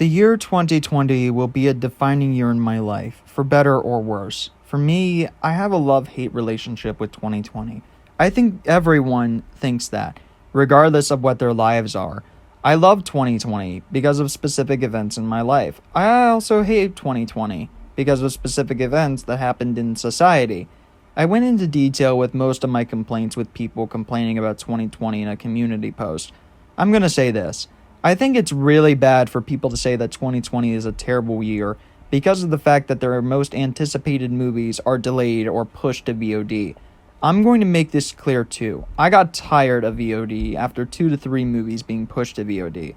The year 2020 will be a defining year in my life, for better or worse. For me, I have a love-hate relationship with 2020. I think everyone thinks that, regardless of what their lives are. I love 2020 because of specific events in my life. I also hate 2020 because of specific events that happened in society. I went into detail with most of my complaints with people complaining about 2020 in a community post. I'm going to say this. I think it's really bad for people to say that 2020 is a terrible year because of the fact that their most anticipated movies are delayed or pushed to VOD. I'm going to make this clear too. I got tired of VOD after 2 to 3 movies being pushed to VOD.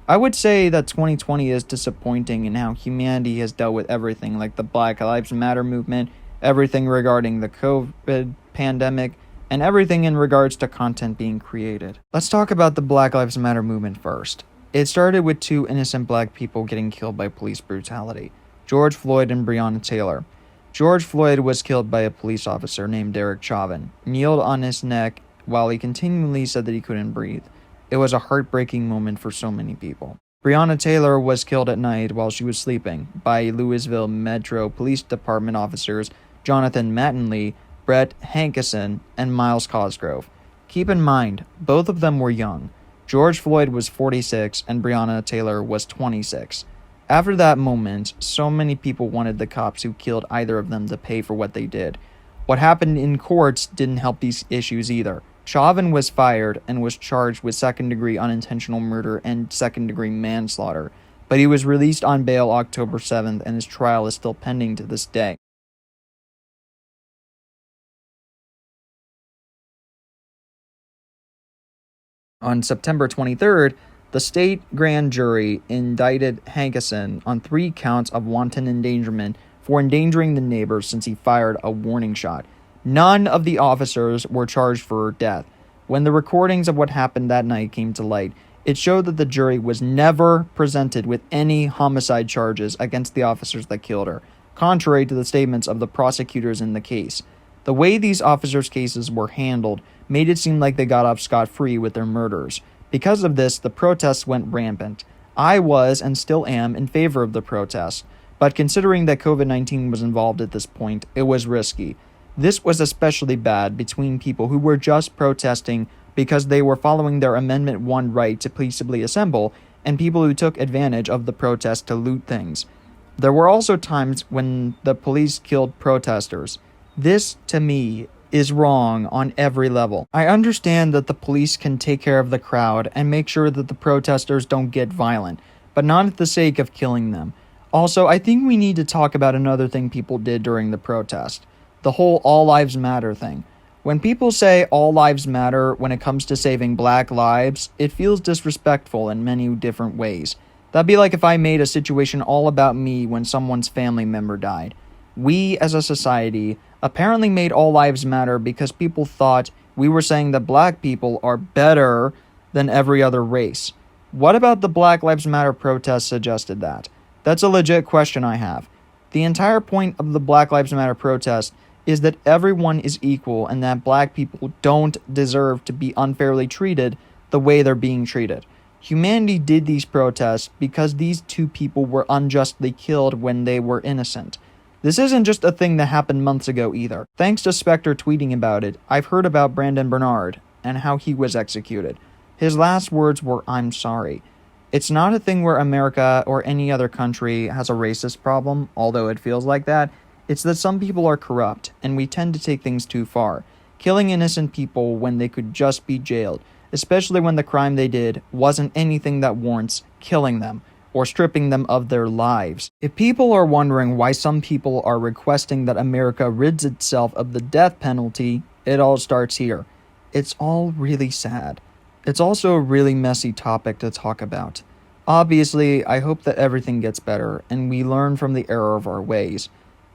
I would say that 2020 is disappointing in how humanity has dealt with everything like the Black Lives Matter movement, everything regarding the COVID pandemic, and everything in regards to content being created. Let's talk about the Black Lives Matter movement first. It started with 2 innocent black people getting killed by police brutality, George Floyd and Breonna Taylor. George Floyd was killed by a police officer named Derek Chauvin, kneeled on his neck while he continually said that he couldn't breathe. It was a heartbreaking moment for so many people. Breonna Taylor was killed at night while she was sleeping by Louisville Metro Police Department officers Jonathan Mattingly, Brett Hankison, and Miles Cosgrove. Keep in mind, both of them were young. George Floyd was 46 and Breonna Taylor was 26. After that moment, so many people wanted the cops who killed either of them to pay for what they did. What happened in courts didn't help these issues either. Chauvin was fired and was charged with second-degree unintentional murder and second-degree manslaughter, but he was released on bail October 7th and his trial is still pending to this day. On September 23rd, the state grand jury indicted Hankison on 3 counts of wanton endangerment for endangering the neighbors since he fired a warning shot. None of the officers were charged for death. When the recordings of what happened that night came to light, it showed that the jury was never presented with any homicide charges against the officers that killed her, contrary to the statements of the prosecutors in the case. The way these officers' cases were handled made it seem like they got off scot-free with their murders. Because of this, the protests went rampant. I was, and still am, in favor of the protests, but considering that COVID-19 was involved at this point, it was risky. This was especially bad between people who were just protesting because they were following their Amendment 1 right to peaceably assemble, and people who took advantage of the protest to loot things. There were also times when the police killed protesters. This, to me, is wrong on every level. I understand that the police can take care of the crowd and make sure that the protesters don't get violent, but not at the sake of killing them. Also, I think we need to talk about another thing people did during the protest. The whole All Lives Matter thing. When people say all lives matter when it comes to saving black lives, it feels disrespectful in many different ways. That'd be like if I made a situation all about me when someone's family member died. We, as a society, apparently made all lives matter because people thought we were saying that black people are better than every other race. What about the Black Lives Matter protests suggested that? That's a legit question I have. The entire point of the Black Lives Matter protest is that everyone is equal and that black people don't deserve to be unfairly treated the way they're being treated. Humanity did these protests because these 2 people were unjustly killed when they were innocent. This isn't just a thing that happened months ago either. Thanks to Spectre tweeting about it, I've heard about Brandon Bernard and how he was executed. His last words were, "I'm sorry." It's not a thing where America or any other country has a racist problem, although it feels like that. It's that some people are corrupt, and we tend to take things too far, killing innocent people when they could just be jailed, especially when the crime they did wasn't anything that warrants killing them or stripping them of their lives. If people are wondering why some people are requesting that America rids itself of the death penalty, it all starts here. It's all really sad. It's also a really messy topic to talk about. Obviously, I hope that everything gets better and we learn from the error of our ways.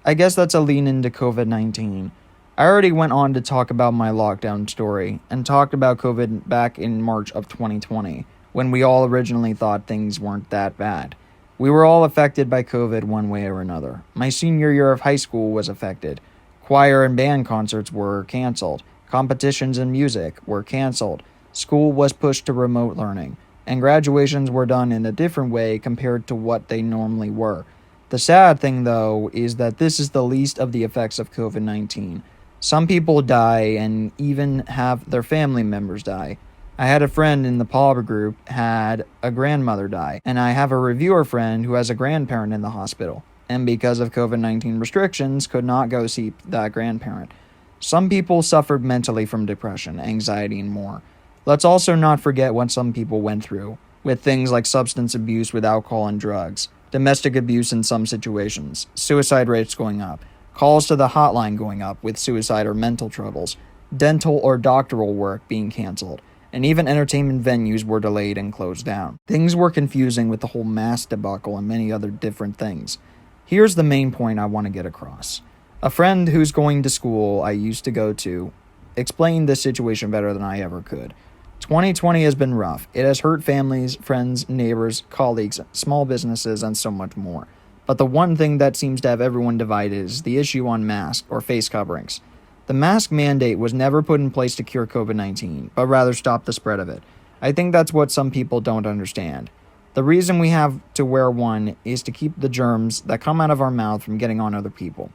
I guess that's a lean into COVID-19. I already went on to talk about my lockdown story and talked about COVID back in March of 2020. When we all originally thought things weren't that bad. We were all affected by COVID one way or another. My senior year of high school was affected. Choir and band concerts were canceled. Competitions in music were canceled. School was pushed to remote learning. and graduations were done in a different way compared to what they normally were. The sad thing, though, is that this is the least of the effects of COVID-19. Some people die and even have their family members die. I had a friend in the Palmer group had a grandmother die, and I have a reviewer friend who has a grandparent in the hospital, and because of COVID-19 restrictions, could not go see that grandparent. Some people suffered mentally from depression, anxiety, and more. Let's also not forget what some people went through, with things like substance abuse with alcohol and drugs, domestic abuse in some situations, suicide rates going up, calls to the hotline going up with suicide or mental troubles, dental or doctoral work being canceled, and even entertainment venues were delayed and closed down. Things were confusing with the whole mask debacle and many other different things. Here's the main point I want to get across. A friend who's going to school I used to go to explained this situation better than I ever could. 2020 has been rough. It has hurt families, friends, neighbors, colleagues, small businesses, and so much more. But the one thing that seems to have everyone divided is the issue on masks or face coverings. The mask mandate was never put in place to cure COVID-19, but rather stop the spread of it. I think that's what some people don't understand. The reason we have to wear one is to keep the germs that come out of our mouth from getting on other people.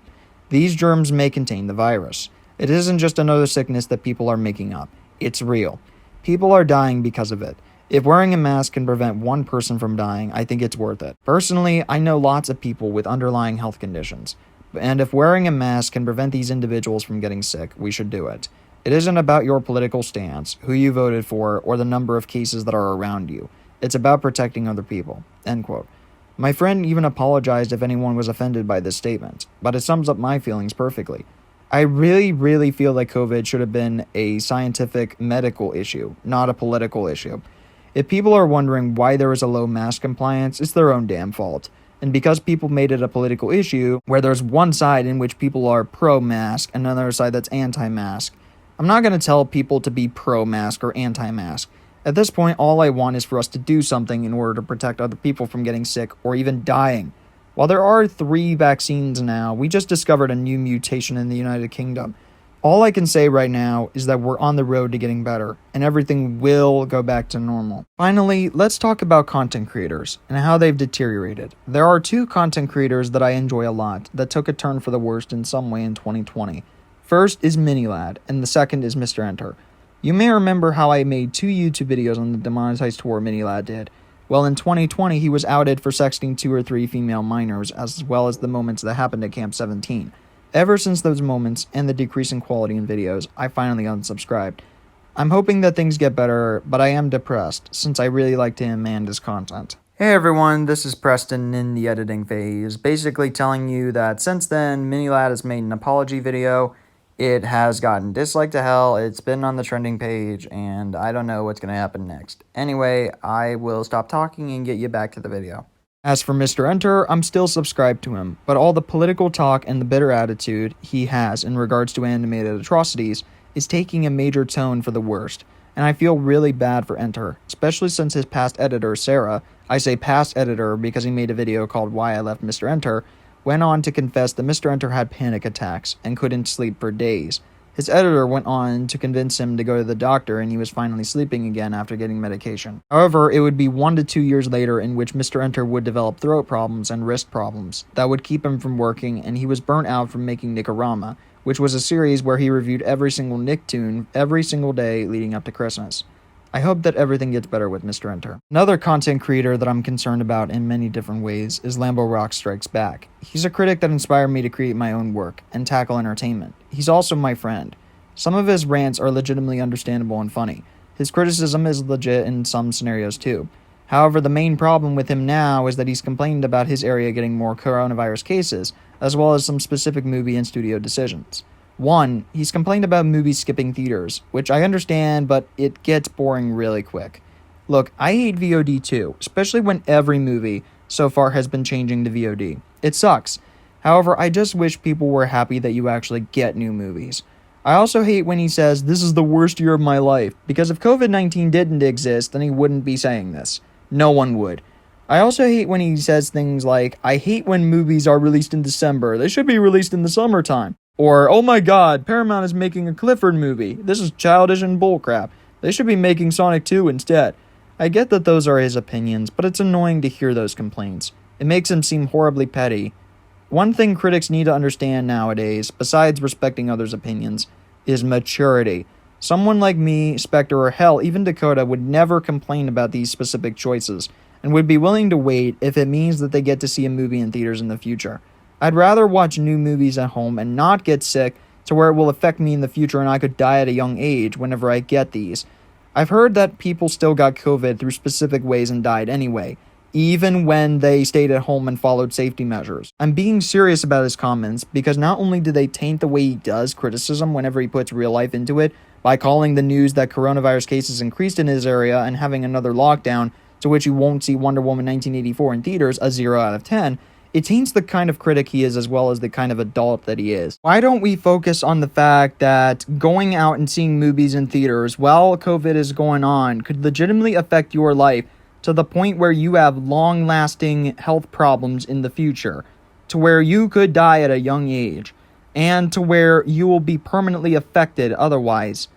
These germs may contain the virus. It isn't just another sickness that people are making up. It's real. People are dying because of it. If wearing a mask can prevent one person from dying, I think it's worth it. Personally, I know lots of people with underlying health conditions. And if wearing a mask can prevent these individuals from getting sick, we should do it. It isn't about your political stance, who you voted for, or the number of cases that are around you. It's about protecting other people." End quote. My friend even apologized if anyone was offended by this statement, but it sums up my feelings perfectly. I really feel like COVID should have been a scientific medical issue, not a political issue. If people are wondering why there is a low mask compliance, it's their own damn fault. And because people made it a political issue, where there's one side in which people are pro-mask and another side that's anti-mask, I'm not going to tell people to be pro-mask or anti-mask. At this point, all I want is for us to do something in order to protect other people from getting sick or even dying. While there are 3 vaccines now, we just discovered a new mutation in the United Kingdom. All I can say right now is that we're on the road to getting better, and everything will go back to normal. Finally, let's talk about content creators and how they've deteriorated. There are 2 content creators that I enjoy a lot that took a turn for the worst in some way in 2020. First is Minilad, and the second is Mr. Enter. You may remember how I made 2 YouTube videos on the demonetized tour Minilad did. Well, in 2020, he was outed for sexting 2 or 3 female minors, as well as the moments that happened at Camp 17. Ever since those moments, and the decrease in quality in videos, I finally unsubscribed. I'm hoping that things get better, but I am depressed, since I really liked him and his content. Hey everyone, this is Preston in the editing phase, basically telling you that since then, Minilad has made an apology video. It has gotten disliked to hell, it's been on the trending page, and I don't know what's going to happen next. Anyway, I will stop talking and get you back to the video. As for Mr. Enter, I'm still subscribed to him, but all the political talk and the bitter attitude he has in regards to animated atrocities is taking a major tone for the worst, and I feel really bad for Enter, especially since his past editor, Sarah, I say past editor because he made a video called Why I Left Mr. Enter, went on to confess that Mr. Enter had panic attacks and couldn't sleep for days. His editor went on to convince him to go to the doctor, and he was finally sleeping again after getting medication. However, it would be 1 to 2 years later in which Mr. Enter would develop throat problems and wrist problems that would keep him from working, and he was burnt out from making Nickorama, which was a series where he reviewed every single Nicktoon every single day leading up to Christmas. I hope that everything gets better with Mr. Enter. Another content creator that I'm concerned about in many different ways is Lambo Rock Strikes Back. He's a critic that inspired me to create my own work and tackle entertainment. He's also my friend. Some of his rants are legitimately understandable and funny. His criticism is legit in some scenarios too. However, the main problem with him now is that he's complained about his area getting more coronavirus cases, as well as some specific movie and studio decisions. 1, he's complained about movies skipping theaters, which I understand, but it gets boring really quick. Look, I hate VOD too, especially when every movie so far has been changing to VOD. It sucks. However, I just wish people were happy that you actually get new movies. I also hate when he says, "This is the worst year of my life," because if COVID-19 didn't exist, then he wouldn't be saying this. No one would. I also hate when he says things like, "I hate when movies are released in December. They should be released in the summertime." Or, "Oh my god, Paramount is making a Clifford movie. This is childish and bullcrap. They should be making Sonic 2 instead." I get that those are his opinions, but it's annoying to hear those complaints. It makes him seem horribly petty. One thing critics need to understand nowadays, besides respecting others' opinions, is maturity. Someone like me, Spectre, or hell, even Dakota would never complain about these specific choices, and would be willing to wait if it means that they get to see a movie in theaters in the future. I'd rather watch new movies at home and not get sick to where it will affect me in the future and I could die at a young age whenever I get these. I've heard that people still got COVID through specific ways and died anyway, even when they stayed at home and followed safety measures. I'm being serious about his comments because not only do they taint the way he does criticism whenever he puts real life into it, by calling the news that coronavirus cases increased in his area and having another lockdown to which you won't see Wonder Woman 1984 in theaters a 0 out of 10, it taints the kind of critic he is as well as the kind of adult that he is. Why don't we focus on the fact that going out and seeing movies in theaters while COVID is going on could legitimately affect your life to the point where you have long-lasting health problems in the future, to where you could die at a young age, and to where you will be permanently affected otherwise,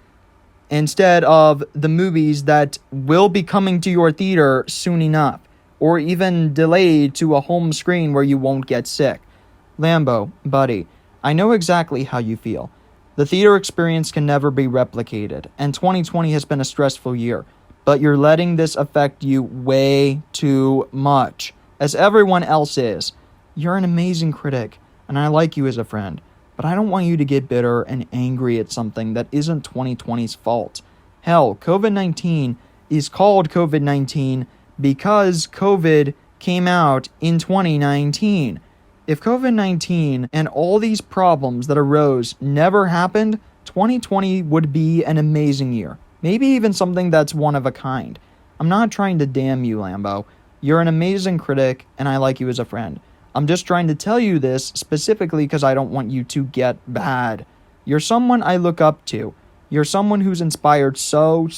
instead of the movies that will be coming to your theater soon enough, or even delayed to a home screen where you won't get sick. Lambo, buddy, I know exactly how you feel. The theater experience can never be replicated, and 2020 has been a stressful year, but you're letting this affect you way too much, as everyone else is. You're an amazing critic, and I like you as a friend, but I don't want you to get bitter and angry at something that isn't 2020's fault. Hell, COVID-19 is called COVID-19 because COVID came out in 2019. If COVID-19 and all these problems that arose never happened, 2020 would be an amazing year. Maybe even something that's one of a kind. I'm not trying to damn you, Lambo. You're an amazing critic, and I like you as a friend. I'm just trying to tell you this specifically because I don't want you to get bad. You're someone I look up to. You're someone who's inspired so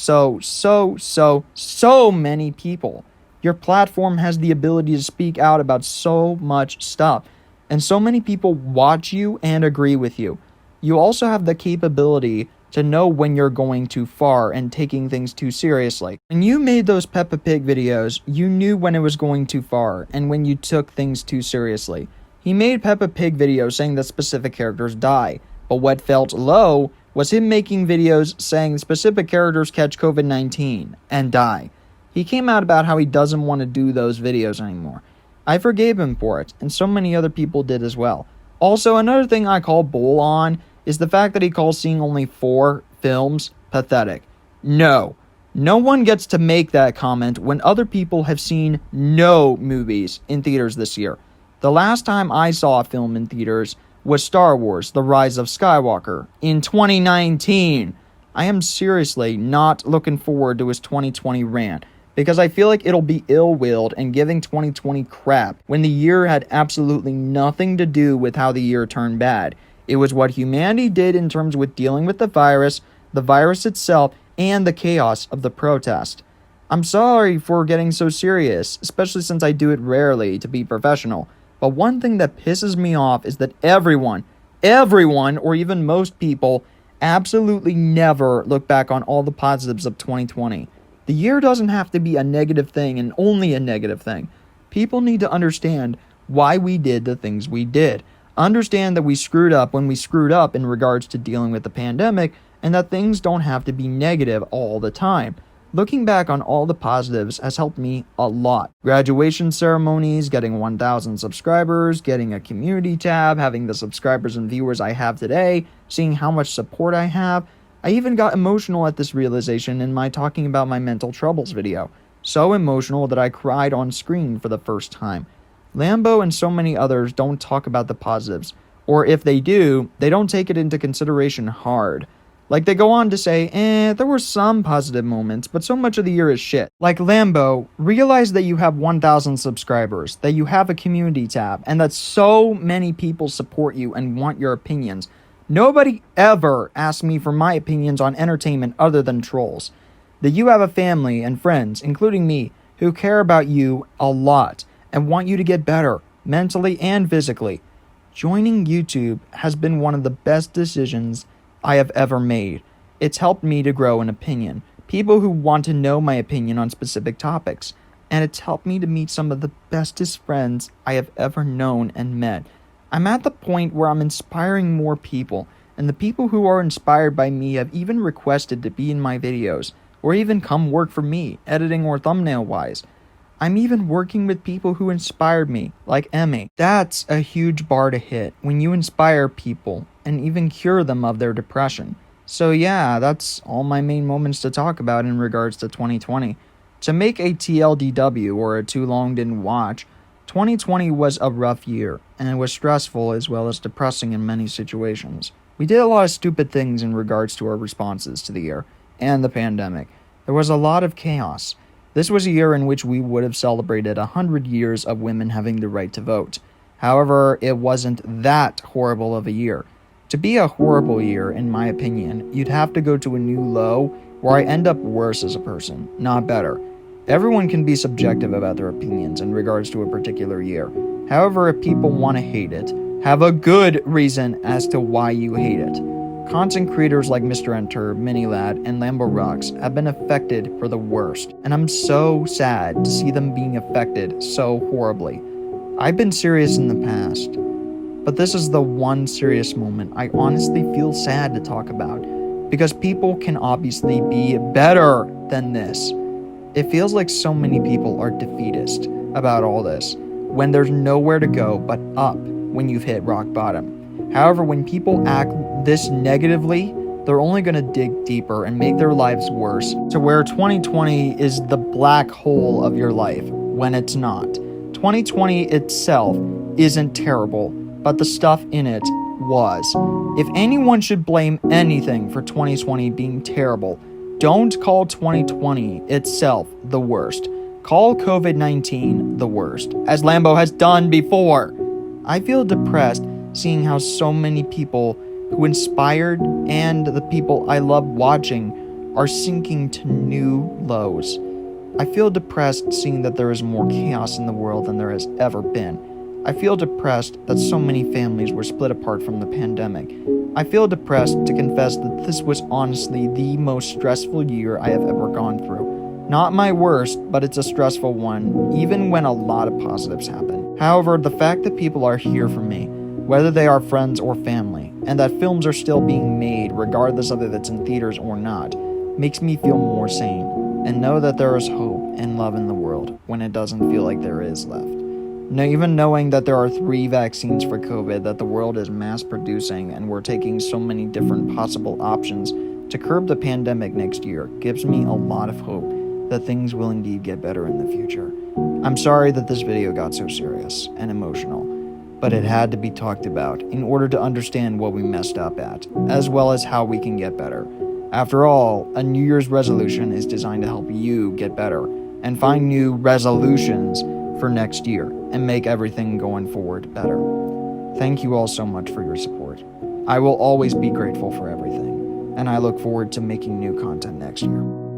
many people. Your platform has the ability to speak out about so much stuff, and so many people watch you and agree with you. You also have the capability to know when you're going too far and taking things too seriously. When you made those Peppa Pig videos, you knew when it was going too far and when you took things too seriously. He made Peppa Pig videos saying that specific characters die, but what felt low was him making videos saying specific characters catch COVID-19 and die. He came out about how he doesn't want to do those videos anymore. I forgave him for it, and so many other people did as well. Also, another thing I call bull on is the fact that he calls seeing only 4 films pathetic. No one gets to make that comment when other people have seen no movies in theaters this year. The last time I saw a film in theaters was Star Wars: The Rise of Skywalker in 2019. I am seriously not looking forward to his 2020 rant, because I feel like it'll be ill-willed and giving 2020 crap when the year had absolutely nothing to do with how the year turned bad. It was what humanity did in terms with dealing with the virus itself, and the chaos of the protest. I'm sorry for getting so serious, especially since I do it rarely to be professional, but one thing that pisses me off is that everyone, or even most people, absolutely never look back on all the positives of 2020. The year doesn't have to be a negative thing and only a negative thing. People need to understand why we did the things we did. Understand that we screwed up when we screwed up in regards to dealing with the pandemic, and that things don't have to be negative all the time. Looking back on all the positives has helped me a lot. Graduation ceremonies, getting 1,000 subscribers, getting a community tab, having the subscribers and viewers I have today, seeing how much support I have. I even got emotional at this realization in my talking about my mental troubles video. So emotional that I cried on screen for the first time. Lambo and so many others don't talk about the positives, or if they do, they don't take it into consideration hard. Like, they go on to say, there were some positive moments, but so much of the year is shit. Like, Lambo, realize that you have 1,000 subscribers, that you have a community tab, and that so many people support you and want your opinions. Nobody ever asks me for my opinions on entertainment other than trolls. That you have a family and friends, including me, who care about you a lot and want you to get better, mentally and physically. Joining YouTube has been one of the best decisions I have ever made. It's helped me to grow an opinion, people who want to know my opinion on specific topics, and it's helped me to meet some of the bestest friends I have ever known and met. I'm at the point where I'm inspiring more people, and the people who are inspired by me have even requested to be in my videos, or even come work for me, editing or thumbnail-wise. I'm even working with people who inspired me, like Emmy. That's a huge bar to hit when you inspire people and even cure them of their depression. So yeah, that's all my main moments to talk about in regards to 2020. To make a TLDW, or a too long didn't watch, 2020 was a rough year, and it was stressful as well as depressing in many situations. We did a lot of stupid things in regards to our responses to the year and the pandemic. There was a lot of chaos. This was a year in which we would have celebrated 100 years of women having the right to vote. However, it wasn't that horrible of a year. To be a horrible year, in my opinion, you'd have to go to a new low where I end up worse as a person, not better. Everyone can be subjective about their opinions in regards to a particular year. However, if people want to hate it, have a good reason as to why you hate it. Content creators like Mr. Enter, Minilad, and Lambo Rocks have been affected for the worst, and I'm so sad to see them being affected so horribly. I've been serious in the past, but this is the one serious moment I honestly feel sad to talk about, because people can obviously be better than this. It feels like so many people are defeatist about all this, when there's nowhere to go but up when you've hit rock bottom. However, when people act this negatively, they're only going to dig deeper and make their lives worse, to where 2020 is the black hole of your life, when it's not. 2020 itself isn't terrible, but the stuff in it was. If anyone should blame anything for 2020 being terrible, don't call 2020 itself the worst. Call COVID-19 the worst, as Lambo has done before. I feel depressed seeing how so many people who inspired and the people I love watching are sinking to new lows. I feel depressed seeing that there is more chaos in the world than there has ever been. I feel depressed that so many families were split apart from the pandemic. I feel depressed to confess that this was honestly the most stressful year I have ever gone through. Not my worst, but it's a stressful one, even when a lot of positives happen. However, the fact that people are here for me, whether they are friends or family, and that films are still being made regardless of if it's in theaters or not, makes me feel more sane, and know that there is hope and love in the world when it doesn't feel like there is left. Even knowing that there are 3 vaccines for COVID that the world is mass producing and we're taking so many different possible options to curb the pandemic next year gives me a lot of hope that things will indeed get better in the future. I'm sorry that this video got so serious and emotional, but it had to be talked about in order to understand what we messed up at, as well as how we can get better. After all, a New Year's resolution is designed to help you get better and find new resolutions for next year and make everything going forward better. Thank you all so much for your support. I will always be grateful for everything, and I look forward to making new content next year.